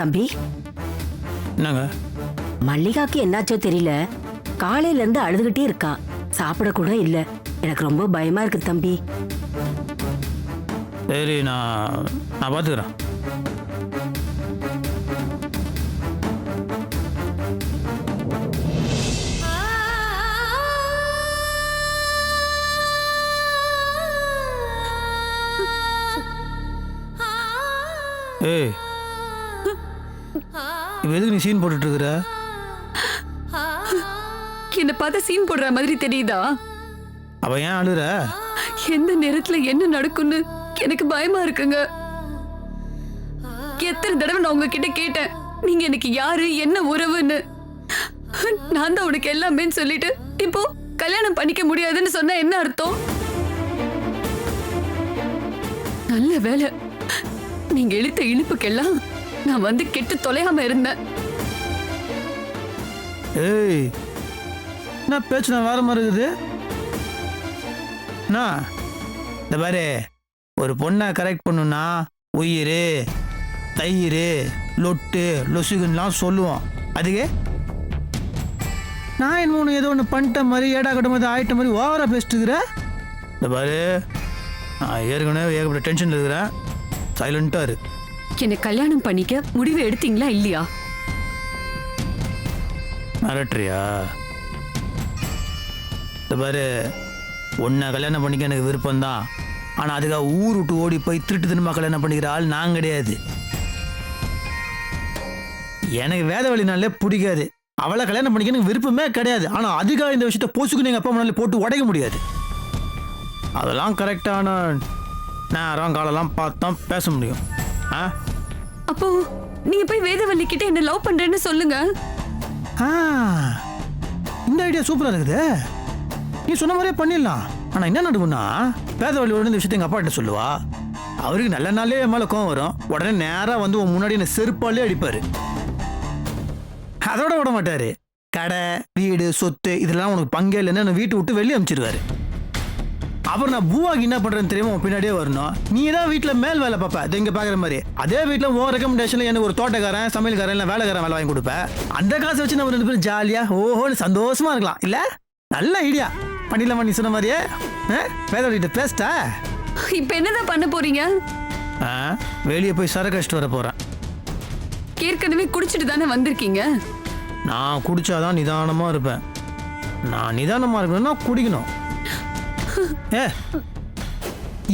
தம்பி, என்னங்க? மல்லிகாக்கு என்னாச்சோ தெரியல, காலையில இருந்து அழுதுகிட்டே இருக்கா, சாப்பிட கூட இல்ல. எனக்கு ரொம்ப பயமா இருக்கு தம்பி. சரி, நான் பார்த்துக்கிறேன். ஏய், இப்போ எதுக்கு நீ சீன் போட்டுட்டு இருக்கிற? என்ன பார்த்தா சீன் போடுற மாதிரி தெரியுதா? அவ ஏன் அழுற? எந்த நேரத்துல என்ன நடக்கும்னு எனக்கு பயமா இருக்குங்க. எத்தனை தடவை நான் உங்ககிட்ட கேட்டேன், நீங்க எனக்கு யாரு, என்ன உறவுன்னு. நான் தான் உனக்கு எல்லாமே சொல்லிட்டு இப்போ கல்யாணம் பண்ணிக்க முடியாதுன்னு சொன்னா என்ன அர்த்தம்? நல்ல வேலை, நீங்க இழுத்த இழுப்புக்கெல்லாம் நான் வந்து கெட்டு தொலையாம இருந்தேன். ஏய், என்ன பேச்சு நான் வேற மாதிரி இருக்குது? இந்த பாரு, ஒரு பொண்ணை கரெக்ட் பண்ணுன்னா உயிர், தயிர், லொட்டு, லொசுகுன்னெலாம் சொல்லுவோம். அதுக்கு நான் என்ன ஒன்று ஏதோ ஒன்று பண்ணிட்ட மாதிரி, ஏடா கட்ட மாதிரி, ஆயிட்ட மாதிரி ஓவராக பேசிட்டுக்கிற. இந்த பாரு, நான் ஏற்கனவே ஏகப்பட்ட டென்ஷனில் இருக்கிறேன். சைலண்ட்டாக இரு. என்னை கல்யாணம் பண்ணிக்க முடிவு எடுத்தீங்களா இல்லையா? மிரட்டுறியா? இந்த பாரு, உன்னை கல்யாணம் பண்ணிக்க எனக்கு விருப்பம்தான். ஆனால் அதுக்காக ஊர் விட்டு ஓடி போய் திருட்டு தினமாக கல்யாணம் பண்ணிக்கிற ஆள் நான் கிடையாது. எனக்கு வேதவழினாலே பிடிக்காது. அவளை கல்யாணம் பண்ணிக்க எனக்கு விருப்பமே கிடையாது. ஆனால் அதுக்காக இந்த விஷயத்த போச்சுக்குன்னு எங்கள் அப்பா அம்மானாலே போட்டு உடைக்க முடியாது. அதெல்லாம் கரெக்டான நேரம் காலெல்லாம் பார்த்து தான் பேச முடியும். அப்போ நீங்க போய் வேதவள்ளி கிட்ட என்ன லவ் பண்றேன்னு சொல்லுங்க. இந்த ஐடியா சூப்பராக இருக்குது. நீ சொன்ன மாதிரியே பண்ணிடலாம். ஆனால் என்ன நடக்கும்னா, வேதவள்ளியோட இந்த விஷயத்தை எங்கள் அப்பா கிட்ட சொல்லுவா. அவருக்கு நல்ல நாளே என் மேலே கோவம் வரும். உடனே நேராக வந்து உன் முன்னாடி என்ன செருப்பாலே அடிப்பார். அதோட விட மாட்டார். கடை, வீடு, சொத்து இதெல்லாம் உனக்கு பங்கே இல்லைன்னு என்னை வீட்டை விட்டு வெளியே அனுப்பிச்சிடுவார். அப்புறம் நான் பூவாக்கு என்ன பண்ணுறேன்னு தெரியுமா, உன் பின்னாடியே வரணும். நீ தான் வீட்டில் மேல் வேலை பார்ப்ப, அது இங்கே பார்க்குற மாதிரி. அதே வீட்டில் உன் ரெக்கமெண்டேஷனில் எனக்கு ஒரு தோட்டக்காரன், சமையல்காரன், இல்லை வேலைக்காரன் வேலை வாங்கி கொடுப்பேன். அந்த காசை வச்சு நம்ம 2 பேரும் ஜாலியாக ஓஹோன்னு சந்தோஷமாக இருக்கலாம். இல்லை, நல்ல ஐடியா பண்ணிடலாமா நீ சொன்ன மாதிரியே? வேதவள்ளிகிட்ட பேசிட்டா? இப்போ என்னதான் பண்ண போறீங்க? வெளியே போய் சரக்கு அடிச்சுட்டு வர போகிறேன். ஏற்கனவே குடிச்சிட்டு தானே வந்திருக்கீங்க. நான் குடிச்சாதான் நிதானமாக இருப்பேன். நான் நிதானமாக இருக்கணும்னா குடிக்கணும்.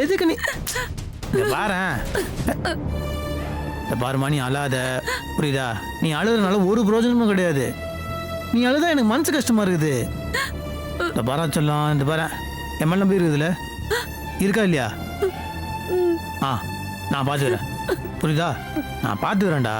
எதுக்கு நீ பாருமா, நீ அழாத, புரியுதா? நீ அழுதுனால ஒரு பிரயோஜனமும் கிடையாது. நீ அழுதா எனக்கு மனசு கஷ்டமா இருக்குது. இந்த பாரா சொல்லலாம், இந்த பாரு என் மேல நம்பி இருக்குதுல்ல, இருக்கா இல்லையா? நான் பார்த்துக்கிறேன், புரியுதா? நான் பார்த்துக்கிறேன்டா.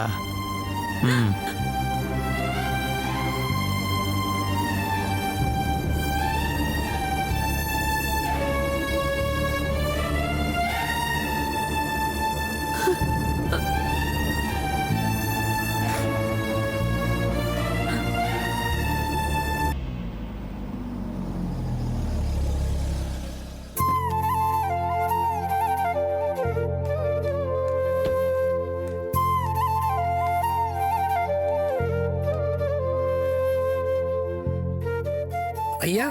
ஐயா,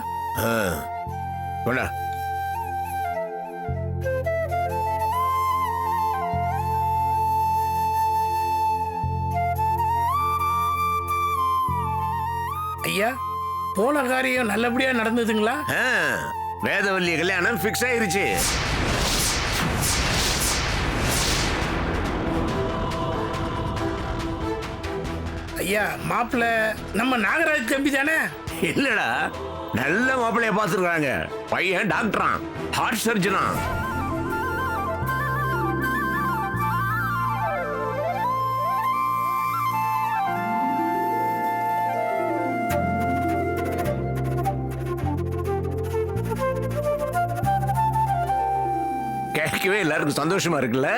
கொண்டா. ஐயா, போன காரியம் நல்லபடியா நடந்ததுங்களா? வேதவல்லி கல்யாணம் ஃபிக்ஸ் ஆயிருச்சு. ஐயா, மாப்பிள்ள நம்ம நாகராஜ் தம்பி தானே? இல்லடா, நல்ல மாப்பிள்ளைய பார்த்துருக்காங்க. பையன் டாக்டரா, ஹார்ட் சர்ஜனா. கேட்கவே எல்லாருக்கும் சந்தோஷமா இருக்குல்ல?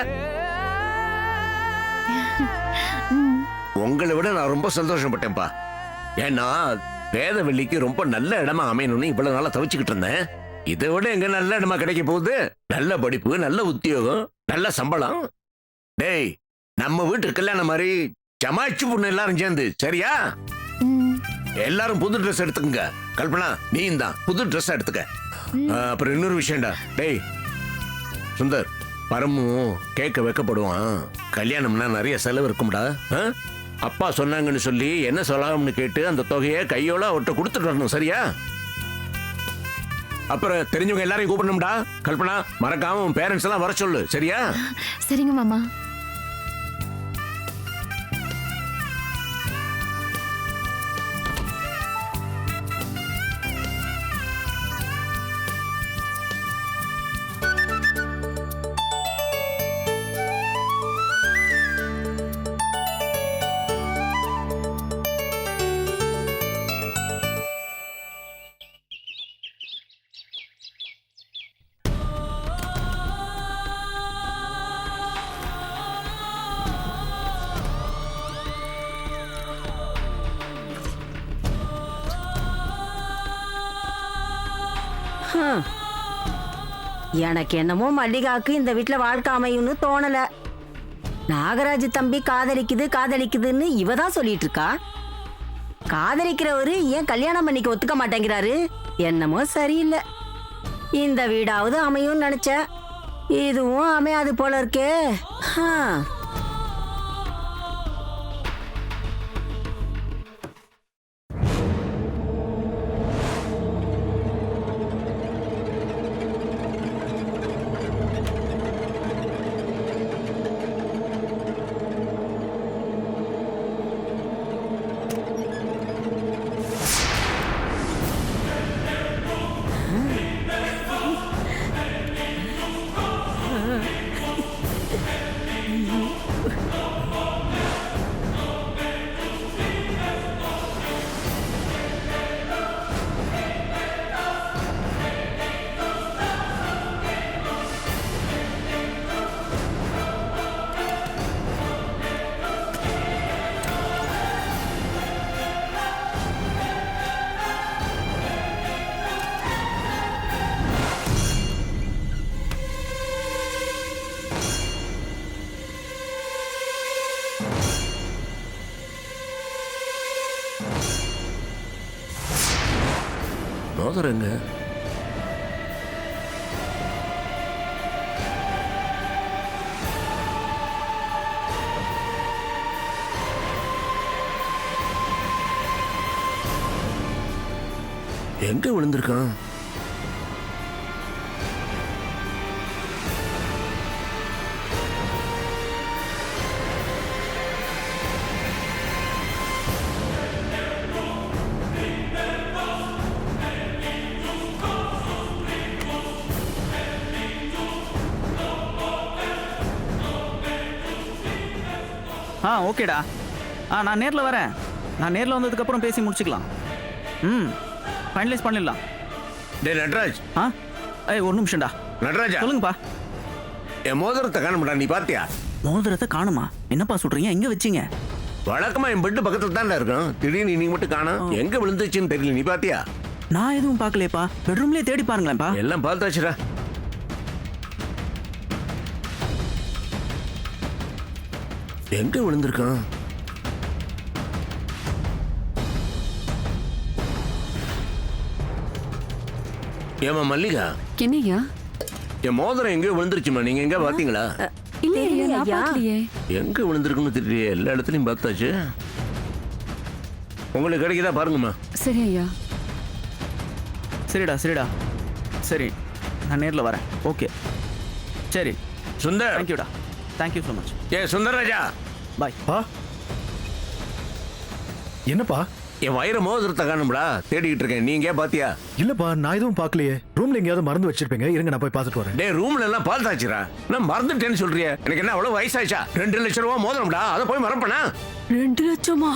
உங்களை விட நான் ரொம்ப சந்தோஷப்பட்டேன்ப்பா. ஏன்னா வேதவல்லிக்கு ரொம்ப நல்ல இடமா அமையணும்னு இவ்வளவு நாளா தவிச்சுக்கிட்டு இருந்தேன். இதை விட எங்க நல்ல இடமா கிடைக்க போகுது? நல்ல படிப்பு, நல்ல உத்தியோகம், நல்ல சம்பளம். டேய், நம்ம வீட்டு கல்யாணம் மாதிரி ஜமாச்சு பொண்ணு எல்லாரும் சேர்ந்து சரியா? எல்லாரும் புது ட்ரெஸ் எடுத்துக்கங்க. கல்பனா நீயும் தான் புது ட்ரெஸ் எடுத்துக்க. அப்புறம் இன்னொரு விஷயம்டா, டேய் சுந்தர், பரமும் கேட்க வைக்கப்படுவான். கல்யாணம்னா நிறைய செலவு இருக்கும்டா. அப்பா சொன்னாங்கன்னு சொல்லி என்ன சொல்லாமனு கேட்டு அந்த தொகையை கையோட அவர்கிட்ட கொடுத்துட்டு வரணும் சரியா? அப்புறம் தெரிஞ்சவங்க எல்லாரையும் கூப்பிடணும்டா. கல்பனா மறக்காம உன் பேரண்ட்ஸ் எல்லாம் வர சொல்லு சரியா? சரிங்க மாமா. எனக்கு என்னமோ மல்லிகாவுக்கு இந்த வீட்டுல வாழ்க்கை அமையும்னு தோணல. நாகராஜ் தம்பி காதலிக்குதுன்னு இவ தான் சொல்லிட்டு இருக்கா. காதலிக்கிறவரு ஏன் கல்யாணம் பண்ணிக்க ஒத்துக்க மாட்டேங்கிறாரு? என்னமோ சரியில்லை. இந்த வீடாவது அமையும்னு நினைச்ச, இதுவும் அமையாது போல இருக்கே. மோதிரங்க எங்க விழுந்திருக்கான்? ஓகேடா. நான் நேரில் வரேன். நான் நேரில் வந்ததுக்கப்புறம் பேசி முடிச்சுக்கலாம். ஃபைனலைஸ் பண்ணிடலாம். டே நட்ராஜ். ஒரு நிமிஷம்டா. நட்ராஜா சொல்லுங்கப்பா. என் மோதிரத்தை காணும்டா, நீ பாத்தியா? மோதிரத்தை காணுமா? என்னப்பா சொல்றீங்க? எங்க வச்சீங்க? வழக்கமா என் பெட்டு பக்கத்துல தான் இருக்கும். திடீர்னு நீ மட்டும் காணோம். எங்க விழுந்துச்சுன்னு தெரியல, நீ பாத்தியா? நான் எதுவும் பார்க்கலையப்பா. பெட்ரூம்லயே தேடி பாருங்களேன்ப்பா. எல்லாம் பார்த்தாச்சுடா. எங்க விழுந்திருக்கான்? ஏமா மல்லிகா, என்னையா? என் மோதிரம் எங்கேயோ விழுந்துருச்சுமா. நீங்க எங்க பாத்தீங்களா? இல்லையா, நான் பார்க்கலையே. எங்க விழுந்திருக்குன்னு தெரியலையே. எல்லா இடத்துலயும் பார்த்தாச்சு. உங்களுக்கு கிடைக்குதா பாருங்கம்மா. சரி ஐயா. சரிடா. சரி, நான் நேரில் வரேன். ஓகே, சரி. சுந்தர். தேங்க்யூடா. Thank you so much. Sundararaja bye. என்னப்பா? என் வயிறு மோதிரத்தை காணும்டா, தேடிக்கிட்டு இருக்கேன். நீங்க பாத்தியா? இல்லப்பா, நான் எதுவும் பார்க்கலையே. ரூம்ல எங்கேயாவது மறந்து வச்சிருப்பீங்க. இருங்க, நான் போய் பார்த்துட்டு வரேன். டே, ரூம்ல எல்லாம் பார்த்தாச்சுரா. நான் மறந்துட்டேன்னு சொல்றிய? எனக்கு என்ன அவ்வளவு வயசாச்சா? 2 லட்சம் ரூபாய் மோதிரம்டா, அதை போய் மறப்பனா? 2 லட்சமா?